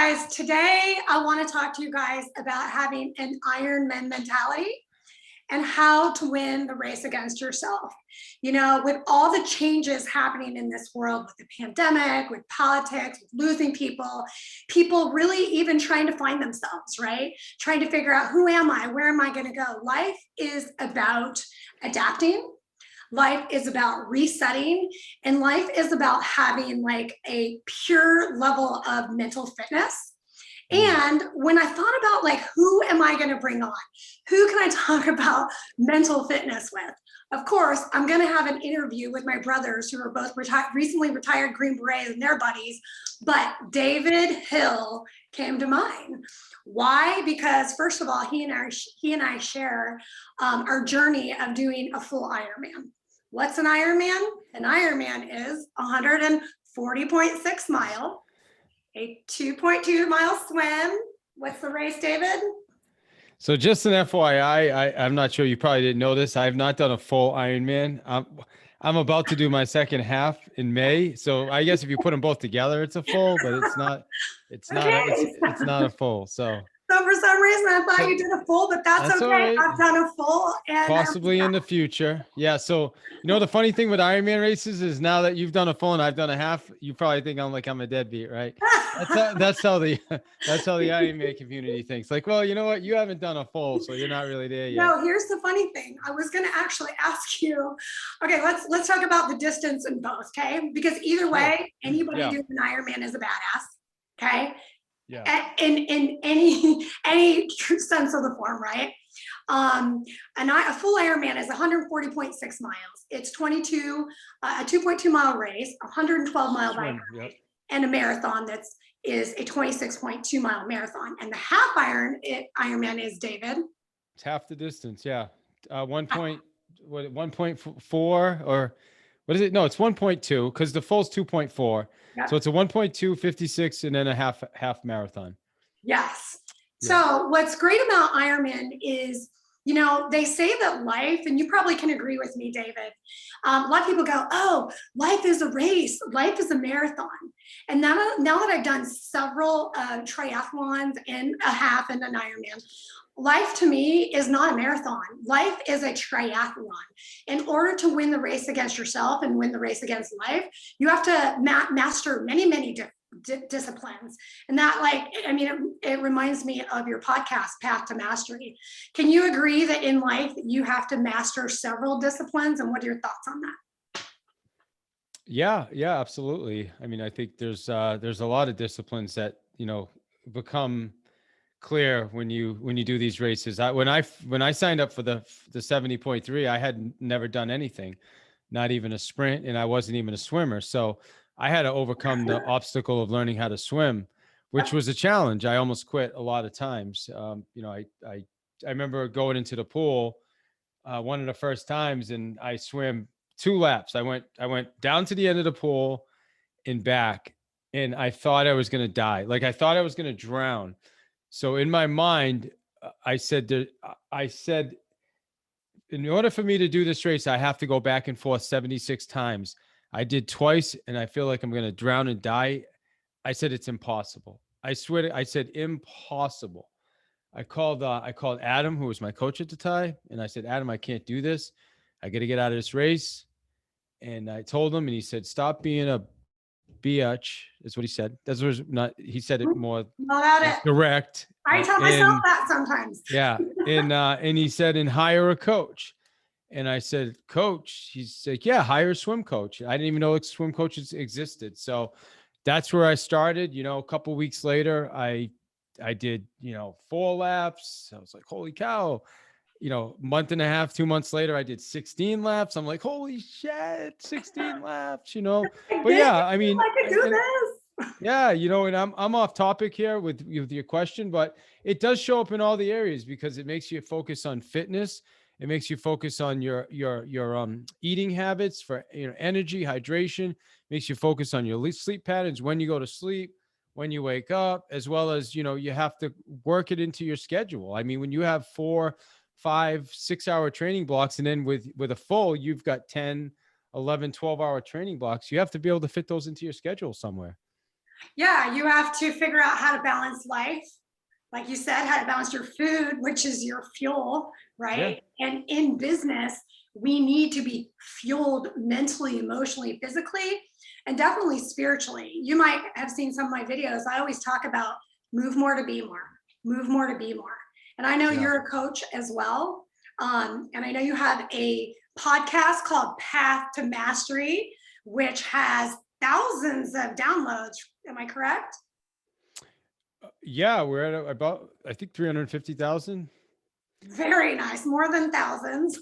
guys, today I want to talk to you guys about having an Ironman mentality and how to win the race against yourself. You know, with all the changes happening in this world, with the pandemic, with politics, with losing people, people really even trying to find themselves, right? Trying to figure out, who am I? Where am I going to go? Life is about adapting. Life is about resetting, and life is about having like a pure level of mental fitness. And when I thought about like, who am I going to bring on? Who can I talk about mental fitness with? Of course, I'm going to have an interview with my brothers who are both recently retired Green Berets and their buddies, but David Hill came to mind. Why? Because first of all, he and I share our journey of doing a full Ironman. What's an Ironman? An Ironman is 140.6 mile, a 2.2 mile swim. What's the race, David? So just an FYI, I'm not sure, you probably didn't know this. I have not done a full Ironman. I'm about to do my second half in May. So I guess if you put them both together, it's a full, but it's not a full. So for some reason, I thought you did a full, but that's okay. Right. I've done a full. And possibly in the future. Yeah. So, you know, the funny thing with Ironman races is now that you've done a full and I've done a half, you probably think I'm a deadbeat, right? That's how the Ironman community thinks. Like, well, you know what? You haven't done a full, so you're not really there yet. No, here's the funny thing. I was going to actually ask you, okay, let's talk about the distance in both, okay? Because either way, anybody doing an Ironman is a badass, okay? Yeah. In any true sense of the form, right? A full Ironman is 140.6 miles. It's a 2.2 mile race, 112 mile bike ride, and a marathon is a 26.2 mile marathon. And the half Ironman is, David? It's half the distance, yeah. 1.4 or what is it? No, it's 1.2 because the full's 2.4. Yeah. So it's a 1.2, 56, and then a half marathon. Yes. Yeah. So what's great about Ironman is, you know, they say that life, and you probably can agree with me, David, a lot of people go, oh, life is a race, life is a marathon. And now that I've done several triathlons and a half and an Ironman, life to me is not a marathon. Life is a triathlon. In order to win the race against yourself and win the race against life, you have to master many, many disciplines. And that, like, I mean, it reminds me of your podcast, Path to Mastery. Can you agree that in life you have to master several disciplines? And what are your thoughts on that? Yeah, absolutely. I mean, I think there's a lot of disciplines that, you know, become clear when you do these races. When I signed up for the 70.3, I had never done anything, not even a sprint, and I wasn't even a swimmer. So I had to overcome the obstacle of learning how to swim, which was a challenge. I almost quit a lot of times. You know, I remember going into the pool one of the first times, and I swam 2 laps. I went down to the end of the pool and back, and I thought I was going to die. Like, I thought I was going to drown. So in my mind, I said, in order for me to do this race, I have to go back and forth 76 times. I did twice, and I feel like I'm going to drown and die. I said, it's impossible. I swear I said, impossible. I called Adam, who was my coach at the time, and I said, Adam, I can't do this. I got to get out of this race. And I told him, and he said, stop being a biatch, is what he said. He said it more direct. I tell myself that sometimes. Yeah. And he said, and hire a coach. And I said, coach? He's like, yeah, hire a swim coach. I didn't even know swim coaches existed. So that's where I started. You know, a couple of weeks later, I did, 4 laps. I was like, holy cow. You know, month and a half, 2 months later, I did 16 laps. I'm like, holy shit, 16 laps, But yeah, I mean, I could do this. Yeah, and I'm off topic here with your question, but it does show up in all the areas because it makes you focus on fitness. It makes you focus on your eating habits for energy, hydration. Makes you focus on your sleep patterns, when you go to sleep, when you wake up, as well as you have to work it into your schedule. I mean, when you have 4, 5, 6 hour training blocks, and then with a full, you've got 10, 11, 12 hour training blocks, you have to be able to fit those into your schedule somewhere. Yeah, you have to figure out how to balance life. Like you said, how to balance your food, which is your fuel, Yeah. right? And in business, we need to be fueled mentally, emotionally, physically, and definitely spiritually. You might have seen some of my videos. I always talk about move more to be more, move more to be more. And I know Yeah. you're a coach as well. And I know you have a podcast called Path to Mastery, which has thousands of downloads. Am I correct? Yeah. We're at about, I think 350,000. Very nice, more than thousands.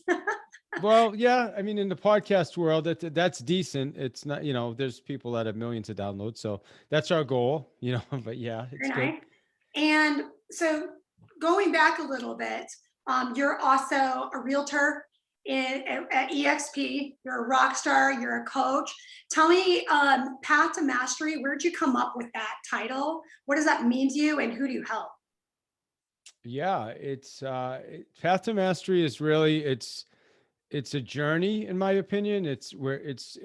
Well, yeah. I mean, in the podcast world, that's decent. It's not, there's people that have millions of downloads. So that's our goal, but yeah, it's Very good. nice. And so going back a little bit, you're also a realtor at EXP. You're a rock star. You're a coach. Tell me, Path to Mastery, where'd you come up with that title? What does that mean to you, and who do you help? Yeah. Path to Mastery is really, it's a journey, in my opinion. It's where it's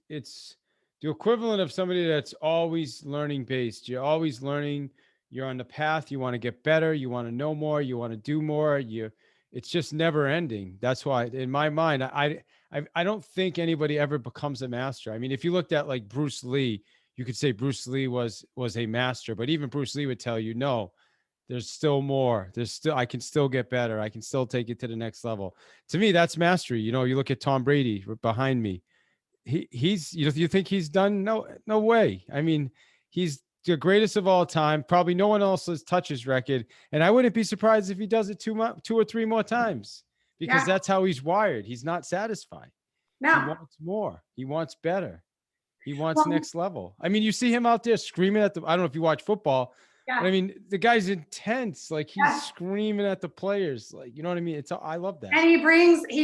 the equivalent of somebody that's always learning based. You're always learning. You're on the path. You want to get better. You want to know more. You want to do more. It's just never ending. That's why, in my mind, I don't think anybody ever becomes a master. I mean, if you looked at like Bruce Lee, you could say Bruce Lee was a master, but even Bruce Lee would tell you, no, there's still more. I can still get better. I can still take it to the next level. To me, that's mastery. You look at Tom Brady behind me. He's, you think he's done? No, no way. I mean, he's the greatest of all time. Probably no one else has touched his record. And I wouldn't be surprised if he does it two or three more times, because Yeah, that's how he's wired. He's not satisfied. He no. wants more. He wants better. He wants Well, next level. I mean, you see him out there screaming I don't know if you watch football, but yeah, I mean, the guy's intense. Like he's yeah. screaming at the players. Like, you know what I mean? I love that. And he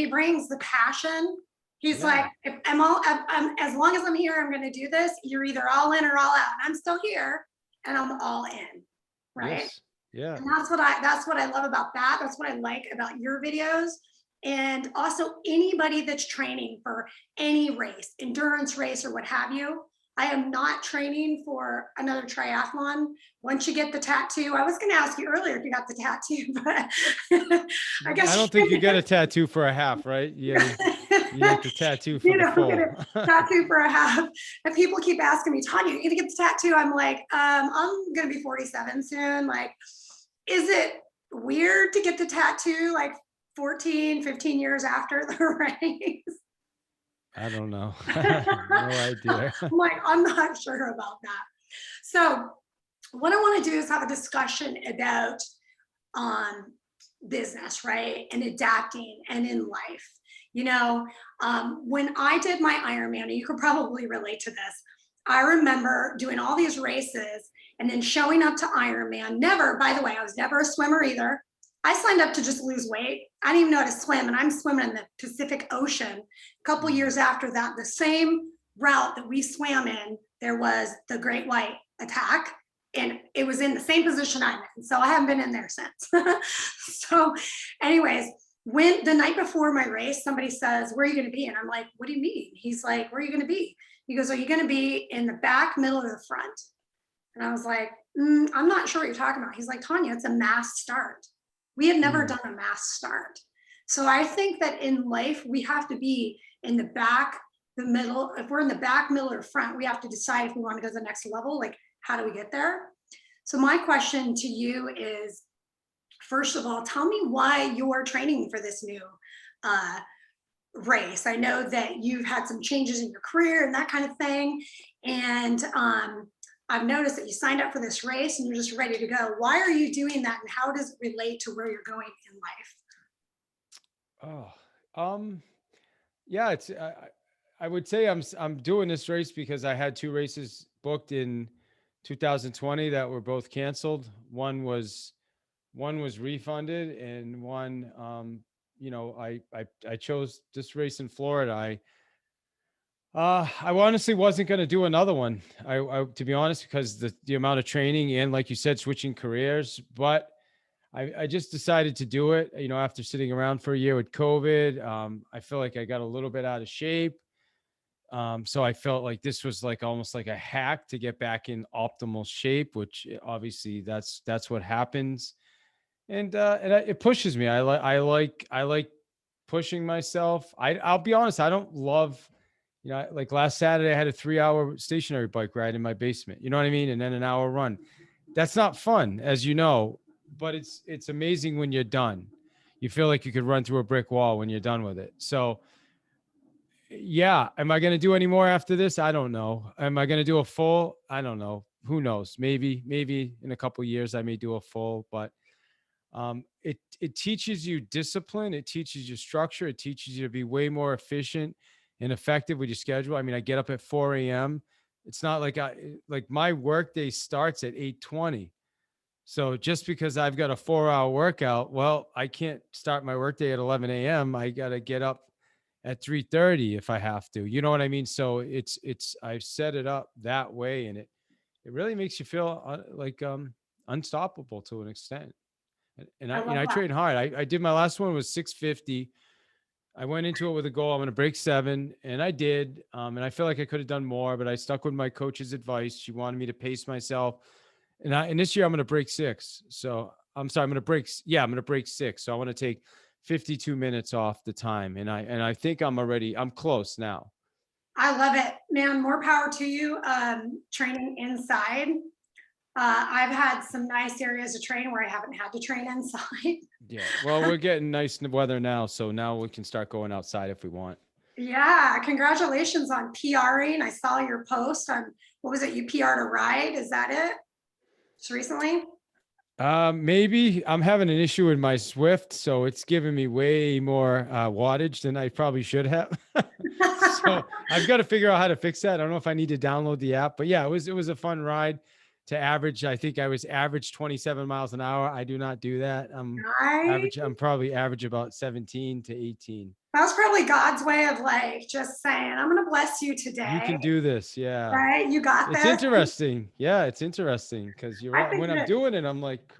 brings the passion. He's Yeah. like, if as long as I'm here, I'm going to do this. You're either all in or all out. And I'm still here, and I'm all in, right? Yes. Yeah. And that's what I love about that. That's what I like about your videos. And also anybody that's training for any race, endurance race or what have you. I am not training for another triathlon. Once you get the tattoo, I was going to ask you earlier if you got the tattoo, but I I guess don't think you get a tattoo for a half, right? Yeah. You get the tattoo for the get full. a tattoo for a half. And people keep asking me, Tanya, you're gonna get the tattoo? I'm like, I'm gonna be 47 soon. Like, is it weird to get the tattoo like 14, 15 years after the race? I don't know. No idea. I'm like, I'm not sure about that. So what I want to do is have a discussion about um, business, right? And adapting and in life. When I did my Ironman, and you could probably relate to this, I remember doing all these races and then showing up to Ironman. Never, by the way, I was never a swimmer either. I signed up to just lose weight. I didn't even know how to swim, and I'm swimming in the Pacific Ocean. A couple years after that, the same route that we swam in, there was the great white attack, and it was in the same position I'm in. So I haven't been in there since. So, anyways, when the night before my race, somebody says, "Where are you going to be?" And I'm like, "What do you mean?" He's like, "Where are you going to be?" He goes, "Are you going to be in the back, middle, or the front?" And I was like, I'm not sure what you're talking about. He's like, "Tanya, it's a mass start. We have never Mm. done a mass start." So I think that in life, we have to be in the back, the middle. If we're in the back, middle, or front, we have to decide if we want to go to the next level. Like, how do we get there? So my question to you is, first of all, tell me why you're training for this new uh, race. I know that you've had some changes in your career and that kind of thing. And I've noticed that you signed up for this race and you're just ready to go. Why are you doing that? And how does it relate to where you're going in life? Oh, yeah, I would say I'm doing this race because I had two races booked in 2020 that were both canceled. One was refunded, and one, I chose this race in Florida. I honestly wasn't going to do another one. To be honest, because the amount of training and, like you said, switching careers, but I just decided to do it, after sitting around for a year with COVID. I feel like I got a little bit out of shape. So I felt like this was like almost like a hack to get back in optimal shape, which obviously that's what happens. It pushes me. I like pushing myself. I'll be honest, I don't love, like last Saturday I had a 3-hour stationary bike ride in my basement. You know what I mean? And then an hour run. That's not fun, as you know, but it's amazing when you're done. You feel like you could run through a brick wall when you're done with it. So yeah, am I going to do any more after this? I don't know. Am I going to do a full? I don't know. Who knows? Maybe in a couple of years I may do a full, but it teaches you discipline. It teaches you structure. It teaches you to be way more efficient and effective with your schedule. I mean, I get up at 4 a.m. It's not like like my workday starts at 8:20. So just because I've got a 4-hour workout, well, I can't start my workday at 11 a.m. I got to get up at 3:30 if I have to. You know what I mean? So I've set it up that way, and it really makes you feel like unstoppable to an extent. And I love I that. train hard. I did my last one was 650. I went into it with a goal. I'm going to break 7, and I did. And I feel like I could have done more, but I stuck with my coach's advice. She wanted me to pace myself, and this year I'm going to break 6. So I'm sorry, I'm going to break. Yeah, I'm going to break 6. So I want to take 52 minutes off the time, and I think I'm close now. I love it, man. More power to you. Training inside. I've had some nice areas to train where I haven't had to train inside. Yeah. Well, we're getting nice weather now, so now we can start going outside if we want. Yeah, congratulations on PRing. I saw your post on, what was it? You PR'd a ride. Is that it? Just recently? Maybe I'm having an issue with my Swift, so it's giving me way more wattage than I probably should have. So I've got to figure out how to fix that. I don't know if I need to download the app, but yeah, it was a fun ride to average. I think I was average 27 miles an hour. I do not do that. Nice. I'm probably average about 17 to 18. That was probably God's way of like just saying, I'm going to bless you You today. can do this. Yeah. Right? You got It's this. interesting. Yeah, it's interesting because you're I right. think When I'm that doing it, I'm like,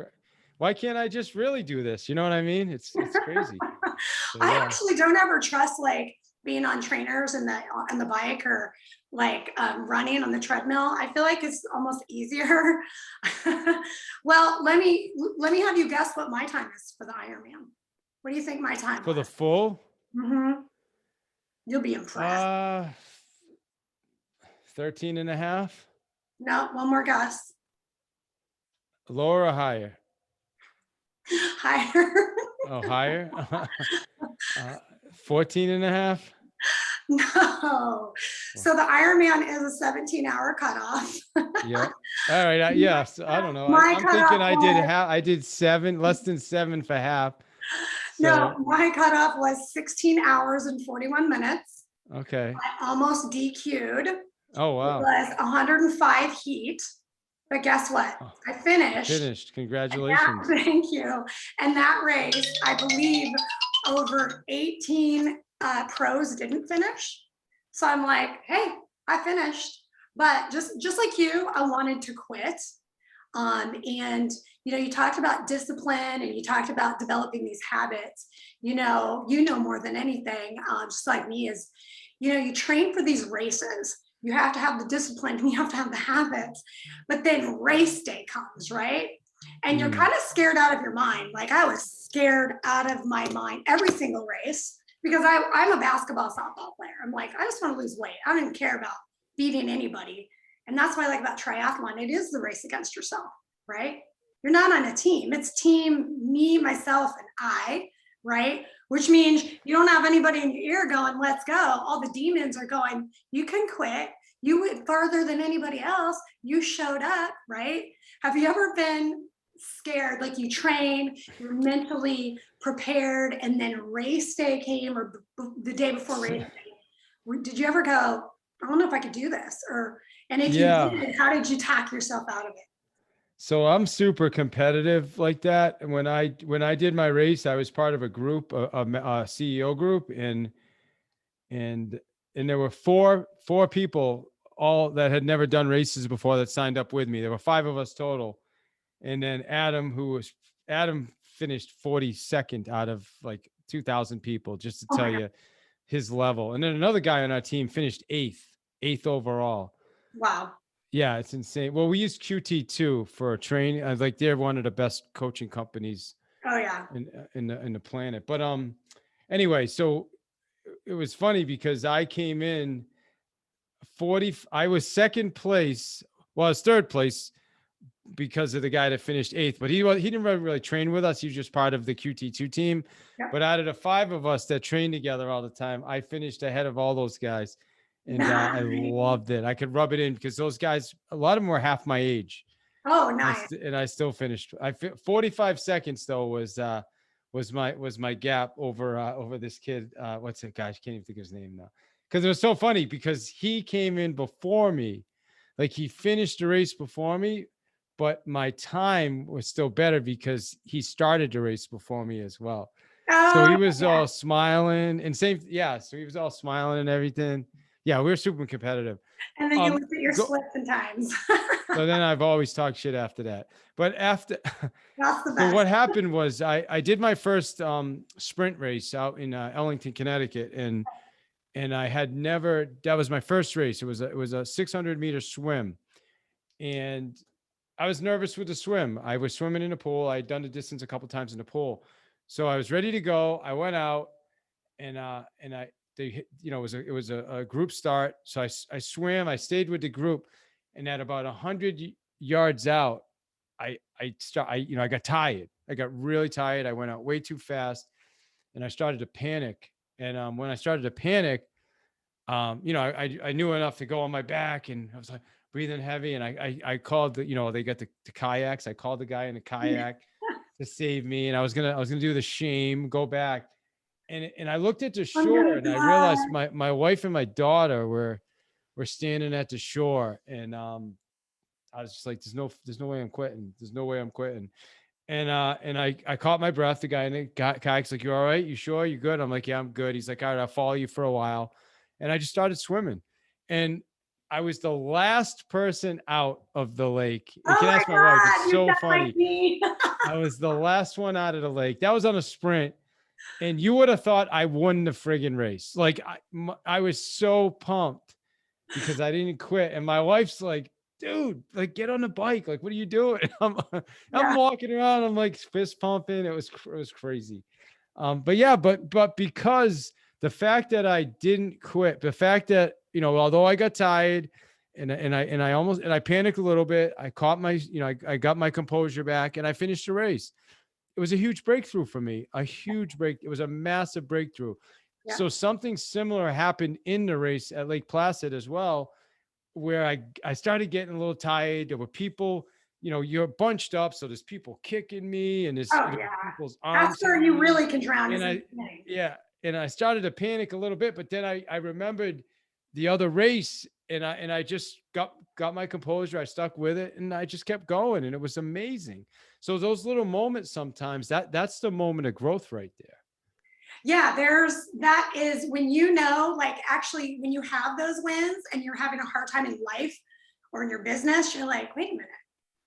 why can't I just really do this? You know what I mean? It's crazy. So I yeah. actually don't ever trust like being on trainers and the bike or like running on the treadmill. I feel like it's almost easier. Well, let me have you guess what my time is for the Ironman. What do you think my time For the was? full, Mm-hmm. You'll be impressed. uh 13 and a half, No, one more guess. lower or higher? Higher. Oh, higher. 14 and a half. No. So the Ironman is a 17-hour cutoff. Yep. All right. Yeah. So I don't know. My I'm thinking cutoff was I did 7, less than 7 for half. no, So, my cutoff was 16 hours and 41 minutes. okay. I almost DQ'd. It Oh, wow. was 105 heat. But guess what? Oh, I you finished. finished. And that, Congratulations. thank you. And that race, I believe, over 18 pros didn't finish. So I'm like, hey, I finished. But just like you, I wanted to quit. And you talked about discipline and you talked about developing these habits. You know more than anything, just like me, is you train for these races. You have to have the discipline and you have to have the habits. But then race day comes, right? And you're Mm. kind of scared out of your mind. Like I was scared out of my mind every single race because I'm a basketball softball player. I'm like, I just want to lose weight. I don't even care about beating anybody. And that's what I like about triathlon. It is the race against yourself, right? You're not on a team. It's team me, myself, and I, right? Which means you don't have anybody in your ear going, let's go. All the demons are going, you can quit. You went further than anybody else. You showed up, right? Have you ever been scared, like you train, you're mentally prepared, and then race day came or the day before race day? Did you ever go, I don't know if I could do this? And if you Yeah. did, how did you talk yourself out of it? So I'm super competitive like that. And when I did my race, I was part of a group, a CEO group, and there were four people all that had never done races before that signed up with me. There were 5 of us total. And then Adam finished 42nd out of like 2,000 people, just to Oh tell my God. you his level. And then another guy on our team finished eighth overall. Wow. Yeah, it's insane. Well, we use QT2 for training. Like they're one of the best coaching companies Oh yeah. in the planet. But anyway, so it was funny because I came in 40. I was second place. Well, I was third place because of the guy that finished eighth. But he didn't really train with us. He was just part of the QT2 team. Yeah. But out of the 5 of us that trained together all the time, I finished ahead of all those guys. And I Nice. loved it. I could rub it in because those guys, a lot of them were half my age. Oh, nice. And I still finished. 45 seconds though was my gap over this kid. What's it? Gosh, I can't even think of his name now. Because it was so funny because he came in before me, like he finished the race before me, but my time was still better because he started the race before me as well. So he Oh, was yeah. all smiling and same. Yeah, so he was all smiling and everything. Yeah, we were super competitive. And then you look at your Go, splits and times. so then I've always talked shit after that. But after, That's the so best. what happened was I did my first sprint race out in Ellington, Connecticut, and I had never. That was my first race. It was a 600-meter swim, and I was nervous with the swim. I was swimming in the pool. I'd done the distance a couple times in the pool, so I was ready to go. I went out, and it was a group start. So I swam. I stayed with the group, and at about 100 yards out, I got tired. I got really tired. I went out way too fast, and I started to panic. And when I started to panic, I knew enough to go on my back, and I was like breathing heavy. And I called they got the kayaks. I called the guy in the kayak to save me, and I was gonna do the shame, go back. And I looked at the shore and I realized my wife and my daughter were standing at the shore, and I was just like, there's no way I'm quitting. There's no way I'm quitting. And I caught my breath. The guy in the kayak's like, you all right? You sure? You good? I'm like, yeah, I'm good. He's like, all right, I'll follow you for a while. And I just started swimming. And I was the last person out of the lake. You can ask my wife. It's so funny. I was the last one out of the lake. That was on a sprint. And you would have thought I won the friggin' race. Like I was so pumped because I didn't quit. And my wife's like, dude, like get on the bike. Like, what are you doing? I'm walking around. I'm like fist pumping. It was crazy. But because the fact that I didn't quit, the fact that, although I got tired and I panicked a little bit, I caught I got my composure back and I finished the race. It was a huge breakthrough for me, It was a massive breakthrough. Yeah. So something similar happened in the race at Lake Placid as well, where I started getting a little tired. There were people, you're bunched up. So there's people kicking me and there's people's arms. That's where you really can drown. And I started to panic a little bit, but then I remembered the other race and I just got my composure. I stuck with it and I just kept going and it was amazing. So those little moments, sometimes that's the moment of growth right there. Yeah, that is when like actually when you have those wins and you're having a hard time in life or in your business, you're like, wait a minute,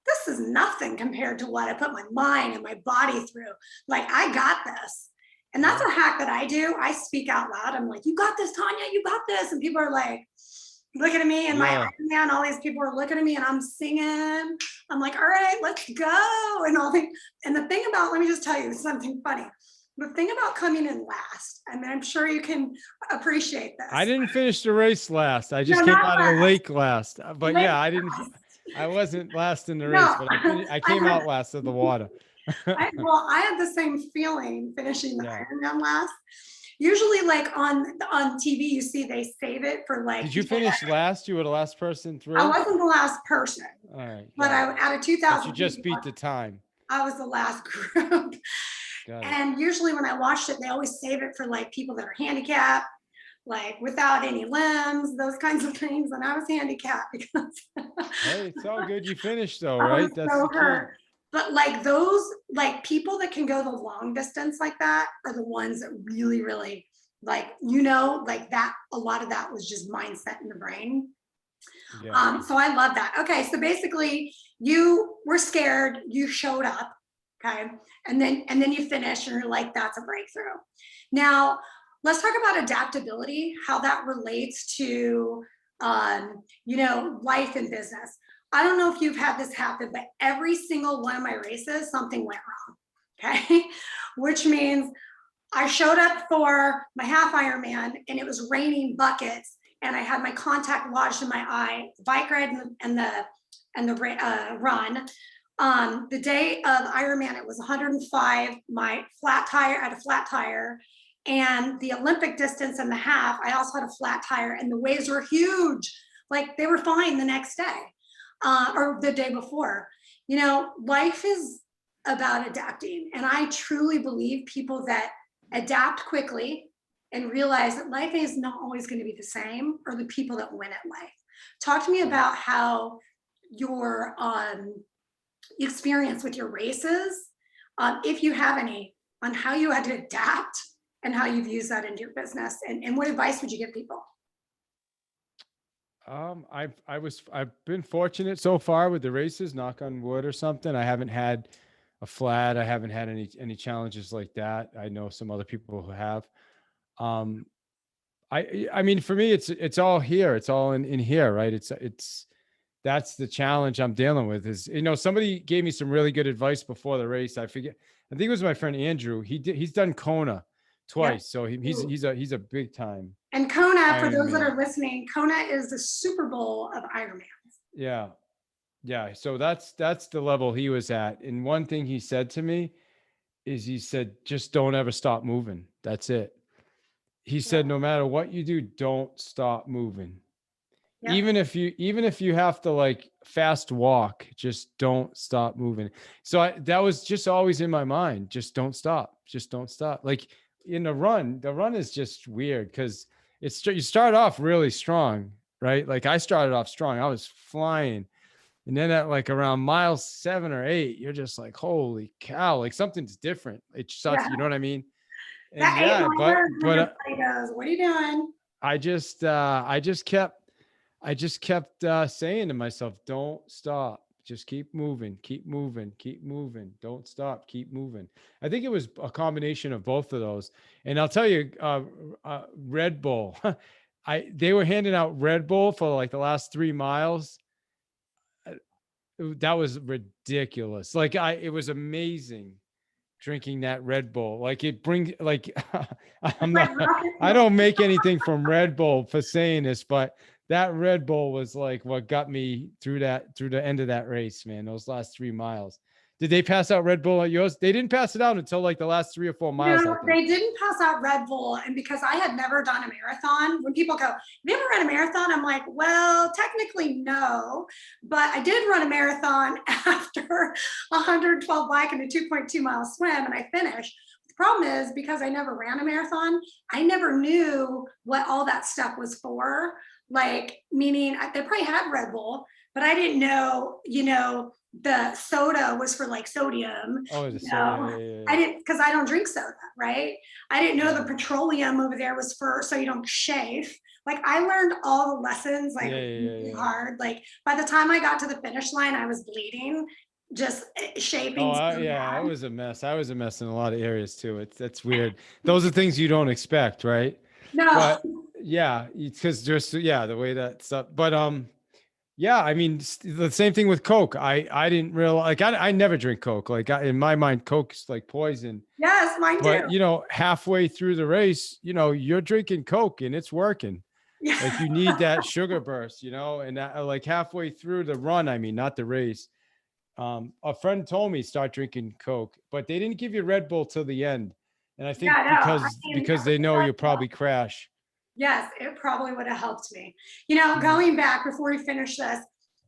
this is nothing compared to what I put my mind and my body through. Like, I got this. And that's a hack that I do. I speak out loud. I'm like, you got this, Tanya, you got this. And people are like, looking at me and my Ironman, all these people are looking at me and I'm singing. I'm like, all right, let's go. And the thing about, let me just tell you something funny. The thing about coming in last, I mean, I'm sure you can appreciate this. I didn't finish the race last. I just came out of the lake last. But I wasn't last in the race, but I came out last of the water. I had the same feeling finishing the Ironman last. Usually, like on TV, you see they save it for like. Did you finish last? You were the last person through. I wasn't the last person. All right. But out of 2,000. But you just beat the time. I was the last group. And usually, when I watched it, they always save it for like people that are handicapped, like without any limbs, those kinds of things. And I was handicapped because. Hey, it's all good. You finished though, right? That's so hurt. But like those, like people that can go the long distance like that are the ones that really, really like, like that, a lot of that was just mindset in the brain. Yeah. So I love that. Okay. So basically you were scared, you showed up. Okay. And then you finish and you're like, that's a breakthrough. Now, let's talk about adaptability, how that relates to, you know, life and business. I don't know if you've had this happen, but every single one of my races, something went wrong. Okay. Which means I showed up for my half Ironman and it was raining buckets and I had my contact lodged in my eye, the bike ride and the run. The day of Ironman, it was 105. My flat tire, I had a flat tire, and the Olympic distance and the half, I also had a flat tire, and the waves were huge. Like they were fine the next day, or the day before. You know, life is about adapting, and I truly believe people that adapt quickly and realize that life is not always going to be the same are the people that win at life. Talk to me about how your experience with your races, if you have any, on how you had to adapt and how you've used that into your business, and what advice would you give people? I've been fortunate so far with the races, knock on wood or something. I haven't had a flat. I haven't had any challenges like that. I know some other people who have. Um, I mean, for me, it's all here. It's all in here, right? It's that's the challenge I'm dealing with. Is, you know, somebody gave me some really good advice before the race. I think it was my friend Andrew. He's done Kona Yeah. twice, so he's a big time And Kona, for those that Ironman. are listening, Kona is the Super Bowl of Ironman. Yeah. Yeah. So that's the level he was at. And one thing he said to me is he said, just don't ever stop moving. That's it. He said, Yeah. no matter what you do, don't stop moving. Yeah. Even if you have to like fast walk, just don't stop moving. So that was just always in my mind. Just don't stop. Just don't stop. Like in the run is just weird because you start off really strong, right? Like I started off strong. I was flying. And then at like around mile 7 or 8, you're just like, holy cow, like something's different. It sucks, Yeah. you know what I mean? And That 8 yeah, miler, but everybody goes, what are you doing? I just kept saying to myself, don't stop. Just keep moving, keep moving, keep moving. Don't stop, keep moving. I think it was a combination of both of those. And I'll tell you, Red Bull, they were handing out Red Bull for like the last 3 miles. That was ridiculous. Like it was amazing drinking that Red Bull. Like it brings like It's I'm like not rocket I fuel. don't make anything from Red Bull for saying this, but that Red Bull was like what got me through the end of that race, man. Those last 3 miles. Did they pass out Red Bull at yours? They didn't pass it out until like the last 3 or 4 miles, I No, think. they didn't pass out Red Bull. And because I had never done a marathon, when people go, have you ever run a marathon? I'm like, well, technically no, but I did run a marathon after 112 bike and a 2.2 mile swim, and I finished. The problem is because I never ran a marathon, I never knew what all that stuff was for. Like, meaning they probably had Red Bull, but I didn't know, you know, the soda was for like sodium. Oh, You so yeah, know, yeah, yeah, I yeah. didn't, because I don't drink soda, right? I didn't know the Yeah. petroleum over there was for so you don't chafe. Like I learned all the lessons like Yeah, yeah, yeah, really yeah. hard. Like by the time I got to the finish line, I was bleeding, just Oh, shaping so yeah, it bad. was a mess. I was a mess in a lot of areas too. That's weird. Those are things you don't expect, right? No, But yeah, it's because just yeah, the way that stuff. But yeah, I mean the same thing with Coke. I didn't realize like I never drink Coke. Like in my mind, Coke's like poison. yes, mine too. But you know, halfway through the race, you know, you're drinking Coke and it's working. Yeah, Like you need that sugar burst, you know, and that, like halfway through the run, I mean, not the race. A friend told me start drinking Coke, but they didn't give you Red Bull till the end. And I think yeah, no. I mean, because they know you'll probably crash. yes, it probably would have helped me. You know, Mhm. going back before we finish this,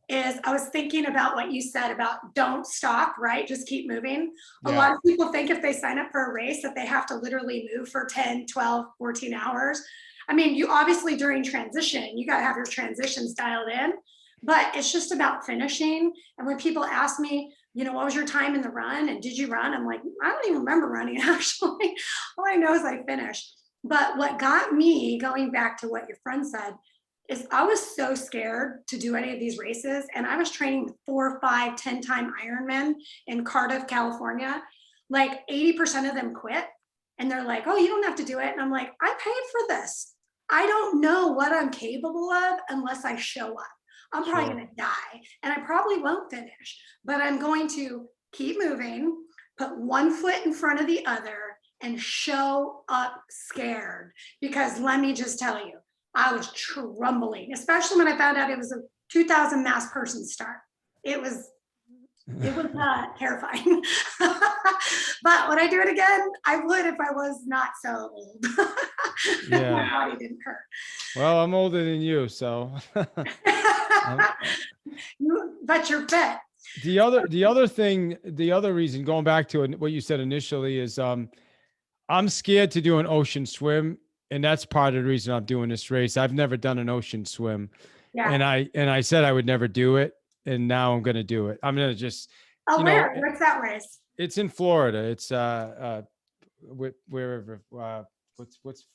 is I was thinking about what you said about don't stop, right? Just keep moving. A Yeah. lot of people think if they sign up for a race that they have to literally move for 10, 12, 14 hours. I mean, you obviously during transition, you got to have your transitions dialed in, but it's just about finishing. And when people ask me, you know, what was your time in the run and did you run? I'm like, I don't even remember running actually. All I know is I finished. But what got me going back to what your friend said is I was so scared to do any of these races. And I was training with 4, 5, 10-time Ironmen in Cardiff, California. Like 80% of them quit. And they're like, oh, you don't have to do it. And I'm like, I paid for this. I don't know what I'm capable of unless I show up. I'm probably Sure. going to die and I probably won't finish, but I'm going to keep moving, put one foot in front of the other, and show up scared. Because let me just tell you, I was trembling, especially when I found out it was a 2,000 mass person start. It was terrifying. But would I do it again? I would if I was not so old. My Yeah. body didn't hurt. Well, I'm older than you, so um, But you're fit. the other reason, going back to what you said initially, is I'm scared to do an ocean swim, and that's part of the reason I'm doing this race. I've never done an ocean swim, Yeah. and I said I would never do it, and now I'm going to do it. I'm going to just, Oh, you know, where? What's that race? it's in Florida. It's wherever what's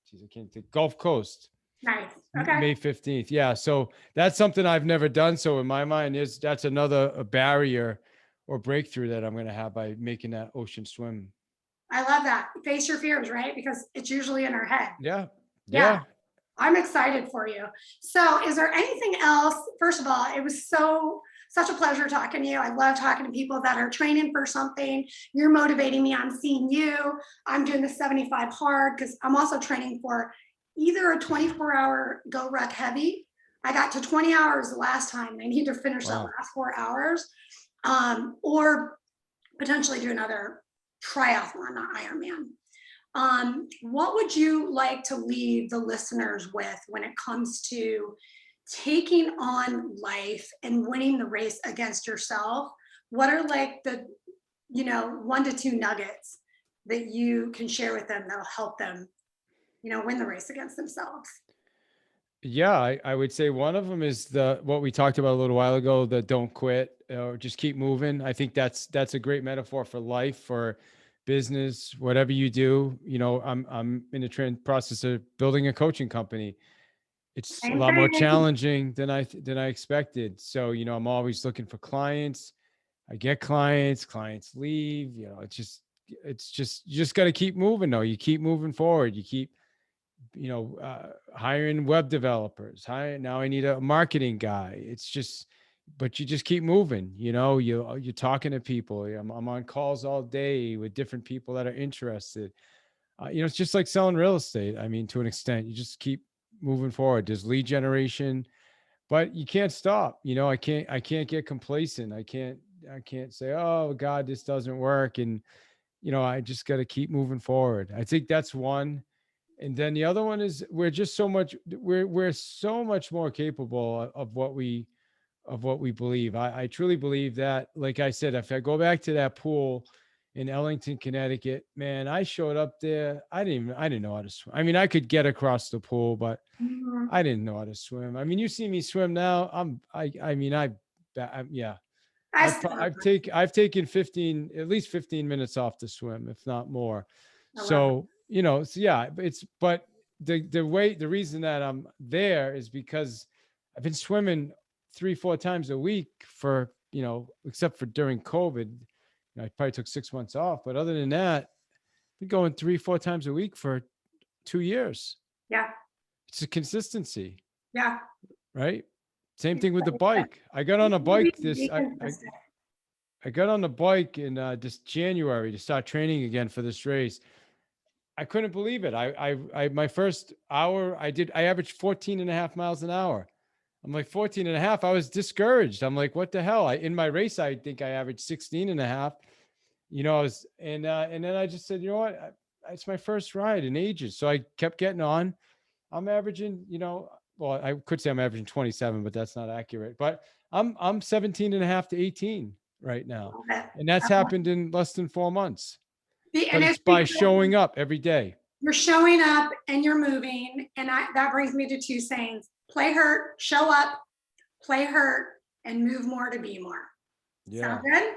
geez, I can't think. Gulf Coast. Nice. Okay. May 15th. Yeah. So that's something I've never done. So in my mind that's another a barrier or breakthrough that I'm going to have by making that ocean swim. I love that. Face your fears, right? Because it's usually in our head. Yeah. Yeah. I'm excited for you. So is there anything else? First of all, it was such a pleasure talking to you. I love talking to people that are training for something. You're motivating me. I'm seeing you. I'm doing the 75 hard because I'm also training for either a 24-hour go ruck heavy. I got to 20 hours the last time. I need to finish that last 4 hours, or potentially do another triathlon, not Ironman. What would you like to leave the listeners with when it comes to taking on life and winning the race against yourself? What are like the, 1 to 2 nuggets that you can share with them that'll help them, win the race against themselves? Yeah, I would say one of them is what we talked about a little while ago, the don't quit or just keep moving. I think that's a great metaphor for life, for business, whatever you do. I'm in the process of building a coaching company. It's a Same lot more thing. challenging than I expected. So, I'm always looking for clients. I get clients leave, it's just you just got to keep moving though. You keep moving forward. You keep hiring web developers. Now I need a marketing guy. It's just, but you just keep moving. You're talking to people. I'm on calls all day with different people that are interested. It's just like selling real estate. I mean, to an extent, you just keep moving forward. There's lead generation, but you can't stop. I can't get complacent. I can't say, oh God, this doesn't work. And, I just got to keep moving forward. I think that's one. And then the other one is we're so much more capable of what we believe. I truly believe that, like I said, if I go back to that pool in Ellington, Connecticut, man, I showed up there. I didn't know how to swim. I mean, I could get across the pool, but Mhm. I didn't know how to swim. I mean, you see me swim now. Yeah. I still I've taken at least 15 minutes off to swim, if not more. I love it. So, yeah, but the reason that I'm there is because I've been swimming 3-4 times a week for, except for during COVID. I probably took 6 months off, but other than that, I've been going 3-4 times a week for 2 years. Yeah. It's a consistency, Yeah. right? Same thing with the bike. I got on a bike Be consistent. I got on the bike in this January to start training again for this race. I couldn't believe it. My first hour, I averaged 14 and a half miles an hour. I'm like 14 and a half. I was discouraged. I'm like, what the hell? In my race, I think I averaged 16 and a half, and then I just said, you know what? It's my first ride in ages. So I kept getting on. I'm averaging, well, I could say I'm averaging 27, but that's not accurate, but I'm 17 and a half to 18 right now. Love it. And that's happened in less than 4 months, And but it's it's by because showing up every day. you're showing up and you're moving. And that brings me to 2 sayings: play hurt, show up, play hurt, and move more to be more. Yeah. Sound good?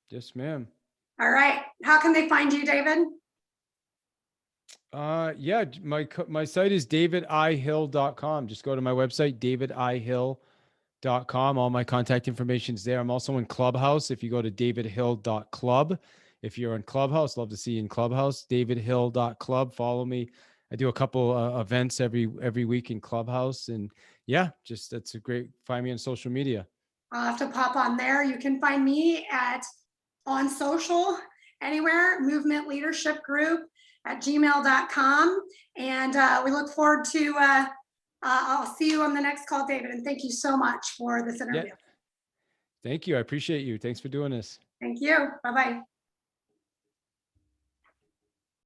Yes, ma'am. All right. How can they find you, David? Yeah, my site is davidihill.com. Just go to my website, davidihill.com. All my contact information is there. I'm also in Clubhouse. If you go to davidhill.club, If you're in Clubhouse, love to see you in Clubhouse, davidhill.club. Follow me. I do a couple events every week in Clubhouse, and yeah, just that's a great. Find me on social media. I'll have to pop on there. You can find me on social anywhere, Movement Leadership Group at gmail.com. And we look forward to, I'll see you on the next call, David. And thank you so much for this interview. Yeah. Thank you. I appreciate you. Thanks for doing this. Thank you. Bye-bye.